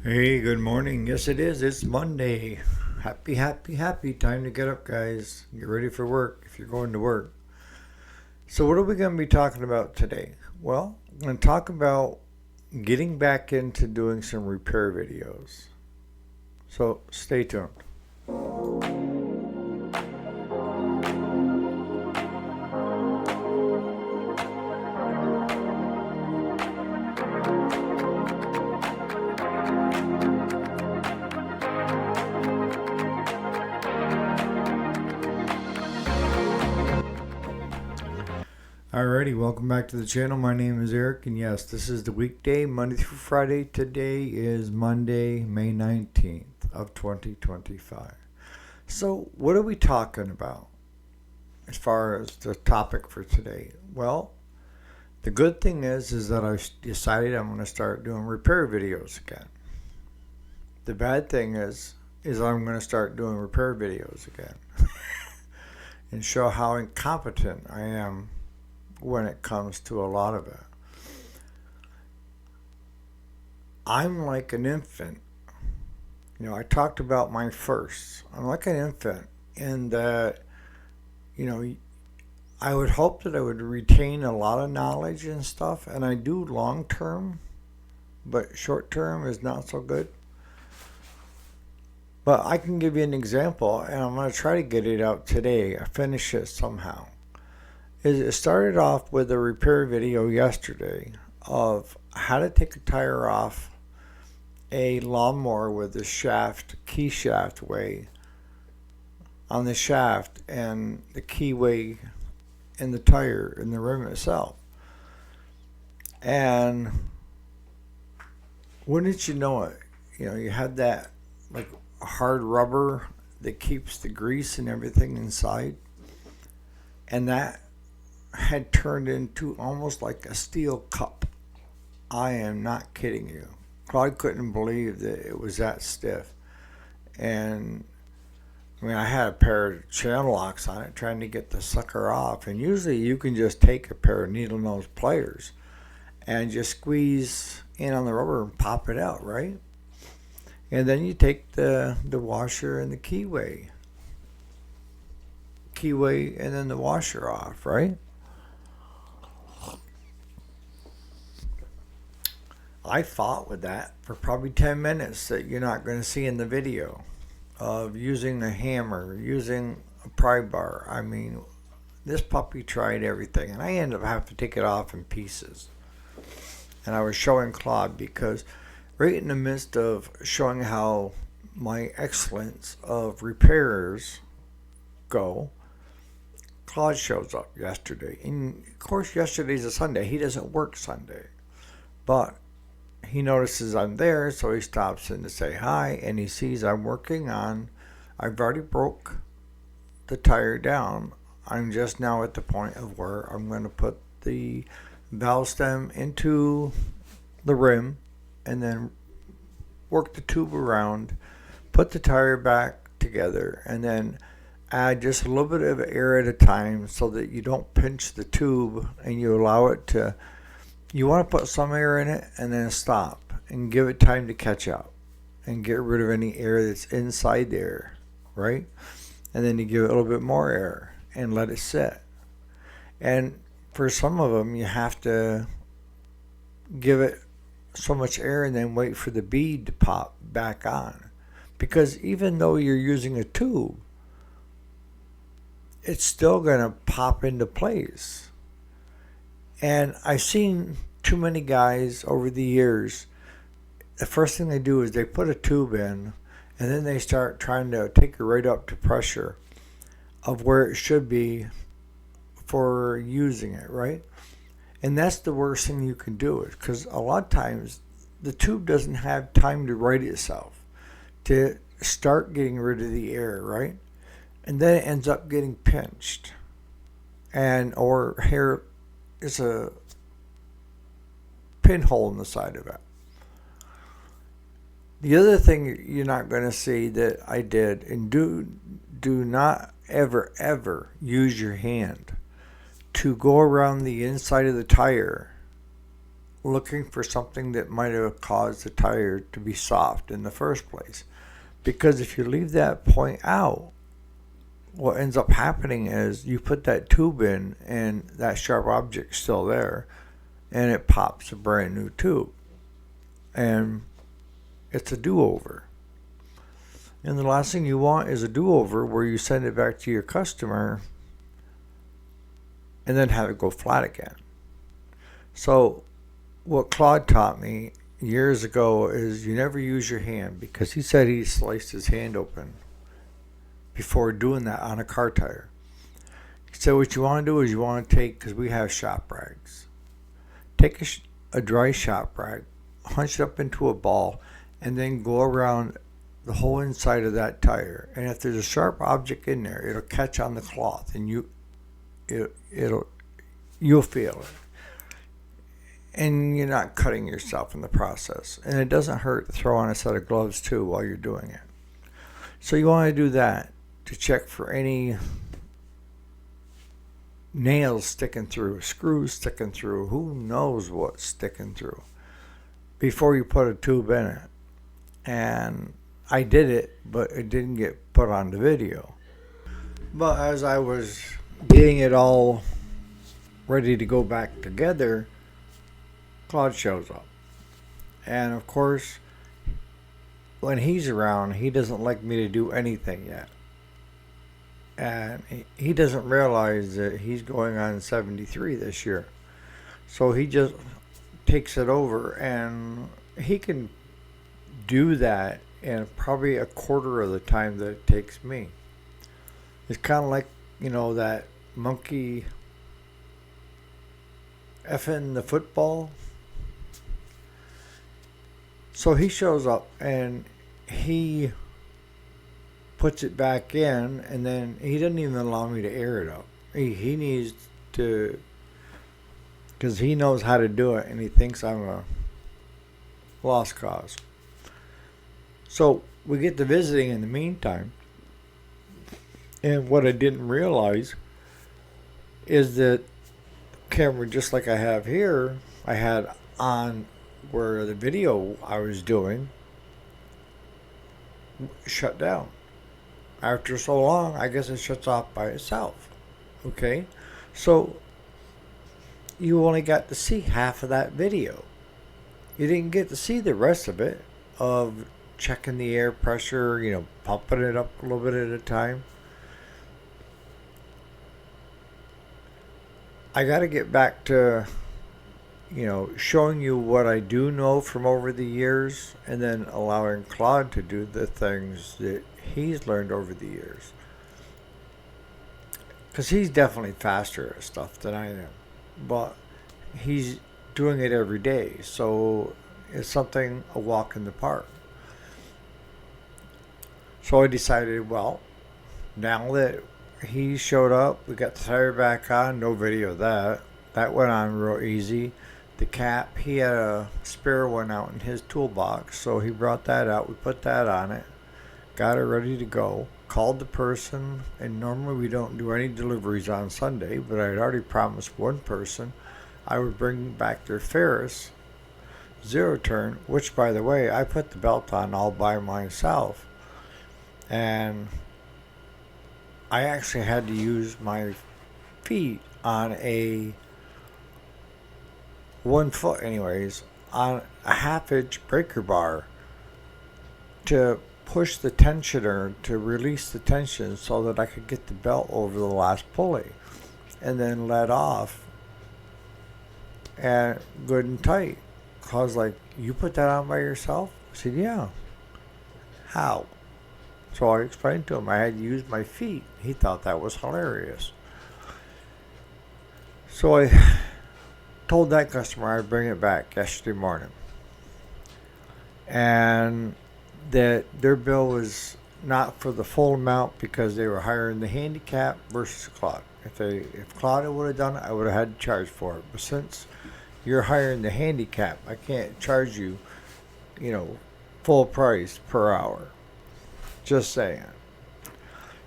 Hey, good morning. Yes, it is. It's Monday. Happy, happy, happy. Time to get up, guys. Get ready for work if you're going to work. So, what are we going to be talking about today? Well, I'm going to talk about getting back into doing some repair videos. So, stay tuned. Alrighty, welcome back to the channel. My name is Eric, and yes, this is the weekday, Monday through Friday. Today is Monday, May 19th of 2025. So, what are we talking about as far as the topic for today? Well, the good thing is that I decided I'm going to start doing repair videos again. The bad thing is I'm going to start doing repair videos again and show how incompetent I am when it comes to a lot of it. I'm like an infant. I talked about my firsts. I'm like an infant in that, you know, I would hope that I would retain a lot of knowledge and stuff, and I do long term, but short term is not so good. But I can give you an example, and I'm going to try to get it out today. I finish it somehow. It started off with a repair video yesterday of how to take a tire off a lawnmower with the shaft, key shaft way on the shaft and the keyway in the tire in the rim itself. And wouldn't you know it, you had that like hard rubber that keeps the grease and everything inside. And that had turned into almost like a steel cup. I am not kidding you. I couldn't believe that it was that stiff. And I had a pair of channel locks on it trying to get the sucker off. And usually you can just take a pair of needle nose pliers and just squeeze in on the rubber and pop it out, right? And then you take the washer and the keyway and then the washer off, right? I fought with that for probably 10 minutes that you're not going to see in the video of using a hammer, using a pry bar. This puppy tried everything, and I ended up having to take it off in pieces. And I was showing Claude because right in the midst of showing how my excellence of repairs go, Claude shows up yesterday. And of course, yesterday's a Sunday. He doesn't work Sunday. But he notices I'm there, so he stops in to say hi, and he sees I've already broke the tire down. I'm just now at the point of where I'm going to put the valve stem into the rim and then work the tube around, put the tire back together, and then add just a little bit of air at a time so that you don't pinch the tube and you allow it to. You want to put some air in it and then stop and give it time to catch up and get rid of any air that's inside there, right? And then you give it a little bit more air and let it sit. And for some of them, you have to give it so much air and then wait for the bead to pop back on. Because even though you're using a tube, it's still going to pop into place. And I've seen too many guys over the years, the first thing they do is they put a tube in and then they start trying to take it right up to pressure of where it should be for using it, right? And that's the worst thing you can do, because a lot of times the tube doesn't have time to right itself to start getting rid of the air, right? And then it ends up getting pinched, and or hair is a pinhole in the side of it. The other thing you're not going to see that I did, and do not ever use your hand to go around the inside of the tire looking for something that might have caused the tire to be soft in the first place. Because if you leave that point out, what ends up happening is you put that tube in and that sharp object's still there, and it pops a brand new tube. And it's a do-over. And the last thing you want is a do-over where you send it back to your customer and then have it go flat again. So what Claude taught me years ago is you never use your hand, because he said he sliced his hand open before doing that on a car tire. He said what you want to do is you want to take, because we have shop rags, take a dry shop rag, hunch it up into a ball, and then go around the whole inside of that tire. And if there's a sharp object in there, it'll catch on the cloth, and you'll feel it. And you're not cutting yourself in the process. And it doesn't hurt to throw on a set of gloves too while you're doing it. So you want to do that to check for any nails sticking through, screws sticking through, who knows what's sticking through, before you put a tube in it. And I did it, but it didn't get put on the video. But as I was getting it all ready to go back together, Claude shows up. And of course, when he's around, he doesn't like me to do anything yet. And he doesn't realize that he's going on 73 this year. So he just takes it over, and he can do that in probably a quarter of the time that it takes me. It's kind of like, that monkey effing the football. So he shows up and he puts it back in, and then he doesn't even allow me to air it up. He needs to, because he knows how to do it, and he thinks I'm a lost cause. So we get to visiting in the meantime, and what I didn't realize is that camera, just like I have here, I had on where the video I was doing shut down. After so long, I guess it shuts off by itself. Okay? So you only got to see half of that video. You didn't get to see the rest of it, of checking the air pressure, pumping it up a little bit at a time. I got to get back to, showing you what I do know from over the years, and then allowing Claude to do the things that he's learned over the years. Because he's definitely faster at stuff than I am. But he's doing it every day. So it's something, a walk in the park. So I decided, well, now that he showed up, we got the tire back on, no video of that. That went on real easy. The cap, he had a spare one out in his toolbox, so he brought that out. We put that on it, got it ready to go, called the person, and normally we don't do any deliveries on Sunday, but I had already promised one person I would bring back their Ferris zero turn, which, by the way, I put the belt on all by myself. And I actually had to use my feet on a 1 foot on a half-inch breaker bar to push the tensioner to release the tension so that I could get the belt over the last pulley and then let off and good and tight. Cause like, you put that on by yourself? I said, yeah. How? So I explained to him I had to use my feet. He thought that was hilarious. So I told that customer I'd bring it back yesterday morning. And that their bill was not for the full amount because they were hiring the handicap versus Claude. If Claude would have done it, I would have had to charge for it. But since you're hiring the handicap, I can't charge you, full price per hour. Just saying.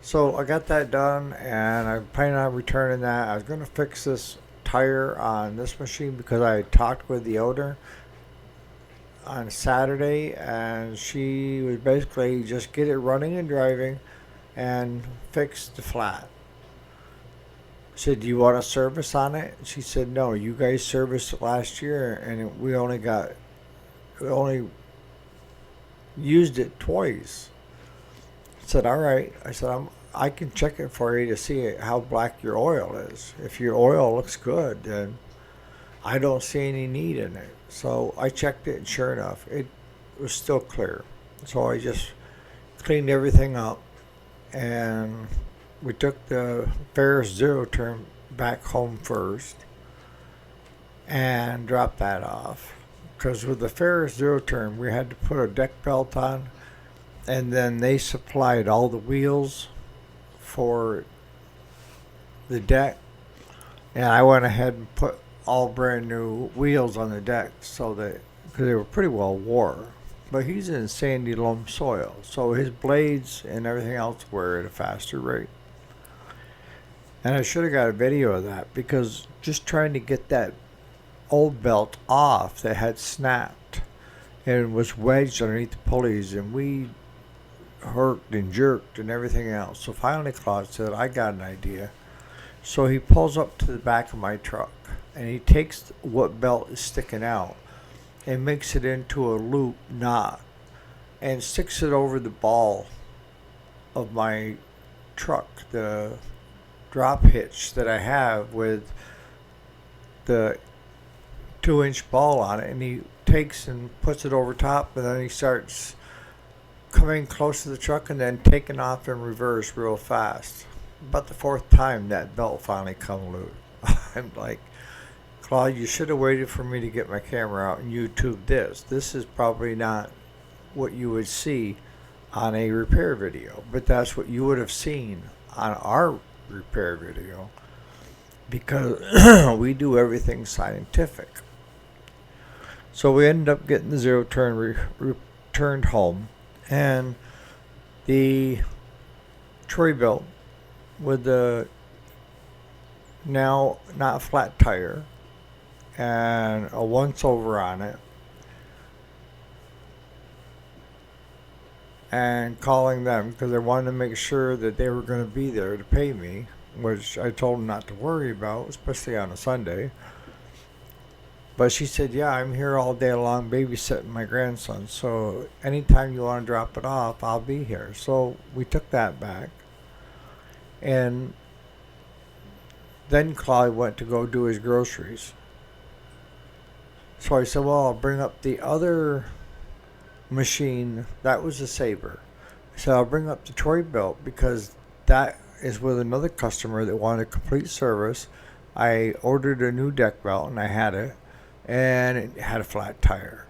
So I got that done, and I plan on returning that. I was going to fix this tire on this machine because I had talked with the owner on Saturday, and she was basically just get it running and driving and fix the flat. I said, "Do you want a service on it?" She said, "No, you guys serviced it last year, and we only used it twice." I said, "All right." I said, I can check it for you to see how black your oil is. If your oil looks good, then I don't see any need in it." So I checked it, and sure enough, it was still clear. So I just cleaned everything up, and we took the Ferris Zero Turn back home first and dropped that off. Because with the Ferris Zero Turn, we had to put a deck belt on, and then they supplied all the wheels for the deck, and I went ahead and put all brand new wheels on the deck so that because they were pretty well wore. But he's in sandy loam soil, so his blades and everything else wear at a faster rate. And I should have got a video of that because just trying to get that old belt off that had snapped and was wedged underneath the pulleys, and we hurt and jerked and everything else. So finally Claude said, "I got an idea." So he pulls up to the back of my truck and he takes what belt is sticking out and makes it into a loop knot and sticks it over the ball of my truck, the drop hitch that I have with the 2-inch ball on it, and he takes and puts it over top, and then he starts coming close to the truck and then taking off in reverse real fast. About the fourth time that belt finally come loose. I'm like, "Claude, you should have waited for me to get my camera out and YouTube this. This is probably not what you would see on a repair video, but that's what you would have seen on our repair video because we do everything scientific." So we ended up getting the Zero Turn returned home, and the Troy belt with the now not flat tire and a once over on it, and calling them because I wanted to make sure that they were going to be there to pay me, which I told them not to worry about, especially on a Sunday. But she said, "Yeah, I'm here all day long babysitting my grandson, so anytime you want to drop it off, I'll be here." So we took that back. And then Claude went to go do his groceries. So I said, "Well, I'll bring up the other machine." That was a Sabre. I said, "I'll bring up the Troy belt because that is with another customer that wanted a complete service. I ordered a new deck belt and I had it, and it had a flat tire.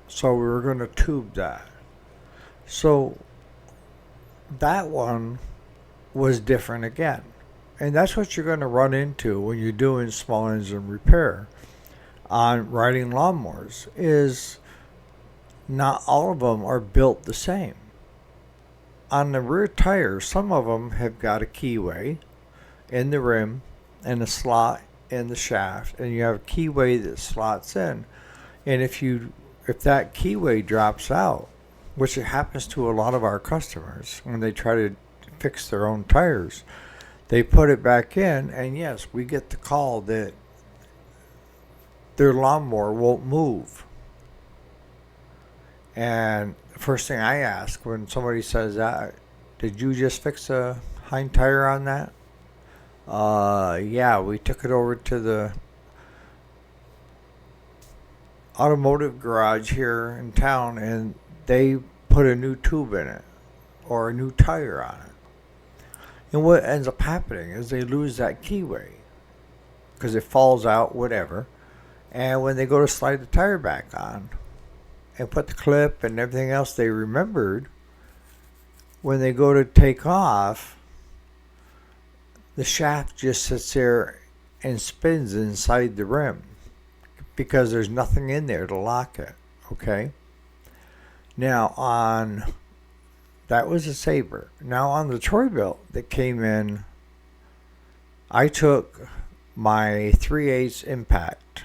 So we were going to tube that." So that one was different again. And that's what you're going to run into when you're doing small engine repair on riding lawnmowers, is not all of them are built the same. On the rear tires, some of them have got a keyway in the rim and a slot in the shaft, and you have a keyway that slots in. And if that keyway drops out, which it happens to a lot of our customers when they try to fix their own tires, they put it back in, and yes, we get the call that their lawnmower won't move. And the first thing I ask when somebody says that, "Did you just fix a hind tire on that?" Yeah, we took it over to the automotive garage here in town, and they put a new tube in it or a new tire on it. And what ends up happening is they lose that keyway because it falls out, whatever. And when they go to slide the tire back on and put the clip and everything else they remembered, when they go to take off, the shaft just sits there and spins inside the rim because there's nothing in there to lock it. Okay? Now that was a Sabre. Now on the Troy belt that came in, I took my 3/8 impact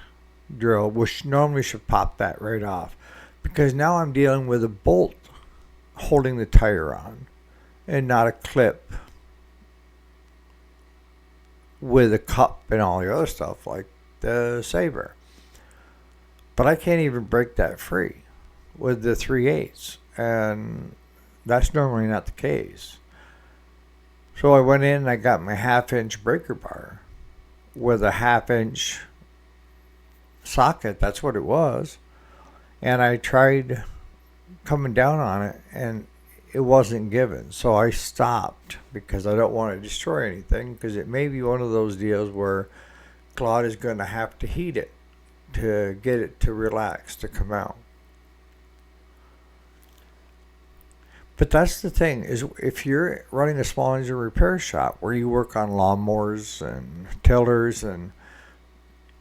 drill, which normally should pop that right off, because now I'm dealing with a bolt holding the tire on and not a clip with a cup and all the other stuff like the Sabre. But I can't even break that free with the 3/8, and that's normally not the case. So I went in and I got my 1/2-inch breaker bar with a 1/2-inch socket. That's what it was. And I tried coming down on it, and it wasn't given. So I stopped because I don't want to destroy anything, because it may be one of those deals where Claude is going to have to heat it to get it to relax, to come out. But that's the thing, is if you're running a small engine repair shop where you work on lawnmowers and tillers, and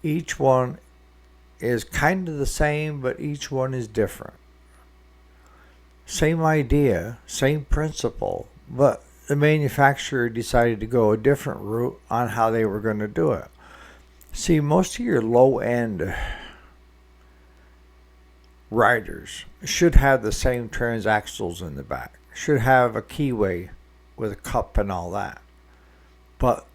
each one is kind of the same, but each one is different. Same idea, same principle, but the manufacturer decided to go a different route on how they were going to do it. See, most of your low-end riders should have the same transaxles in the back, should have a keyway with a cup and all that. But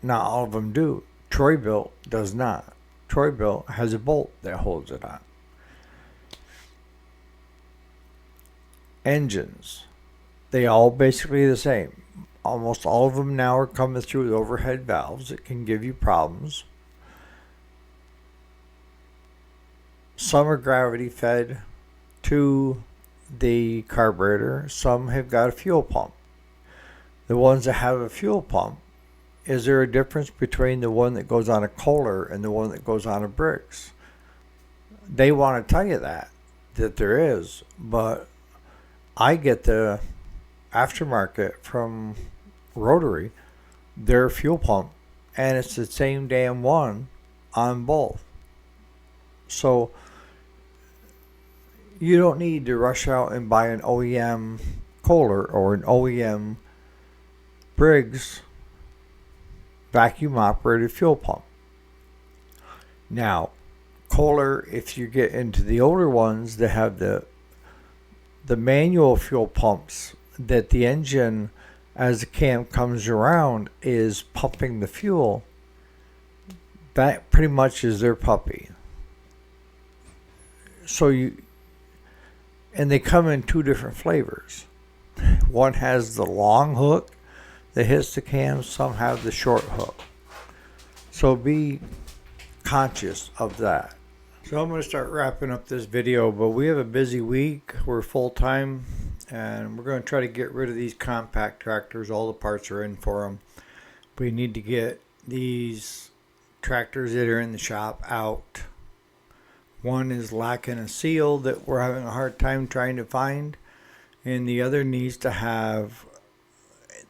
not all of them do. Troy-Bilt does not. Troy-Bilt has a bolt that holds it on. Engines, they all basically the same. Almost all of them now are coming through with overhead valves that can give you problems. Some are gravity fed to the carburetor. Some have got a fuel pump. The ones that have a fuel pump, is there a difference between the one that goes on a Kohler and the one that goes on a Briggs? They want to tell you that there is, but I get the aftermarket from Rotary, their fuel pump, and it's the same damn one on both. So you don't need to rush out and buy an OEM Kohler or an OEM Briggs vacuum operated fuel pump. Now, Kohler, if you get into the older ones that have the manual fuel pumps, that the engine, as the cam comes around, is pumping the fuel, that pretty much is their puppy. So and they come in two different flavors. One has the long hook that hits the cam, some have the short hook. So be conscious of that. So I'm going to start wrapping up this video, but we have a busy week. We're full time, and we're going to try to get rid of these compact tractors. All the parts are in for them. We need to get these tractors that are in the shop out. One is lacking a seal that we're having a hard time trying to find, and the other needs to have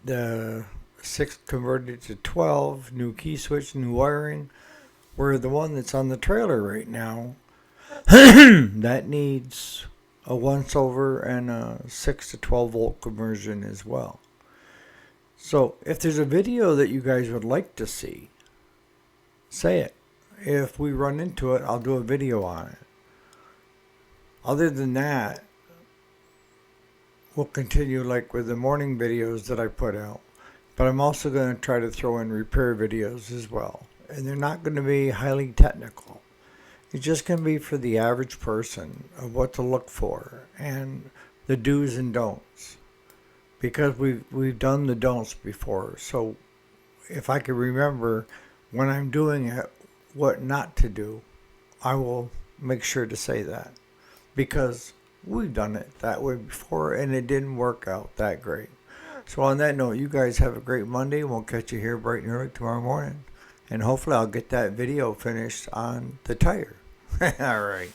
the 6 converted to 12, new key switch, new wiring. Where the one that's on the trailer right now, that needs a once over and a 6 to 12 volt conversion as well. So if there's a video that you guys would like to see, say it. If we run into it, I'll do a video on it. Other than that, we'll continue like with the morning videos that I put out. But I'm also going to try to throw in repair videos as well. And they're not going to be highly technical. It's just going to be for the average person of what to look for and the do's and don'ts. Because we've done the don'ts before. So if I can remember when I'm doing it, what not to do, I will make sure to say that. Because we've done it that way before and it didn't work out that great. So on that note, you guys have a great Monday. We'll catch you here bright and early tomorrow morning. And hopefully I'll get that video finished on the tire. All right.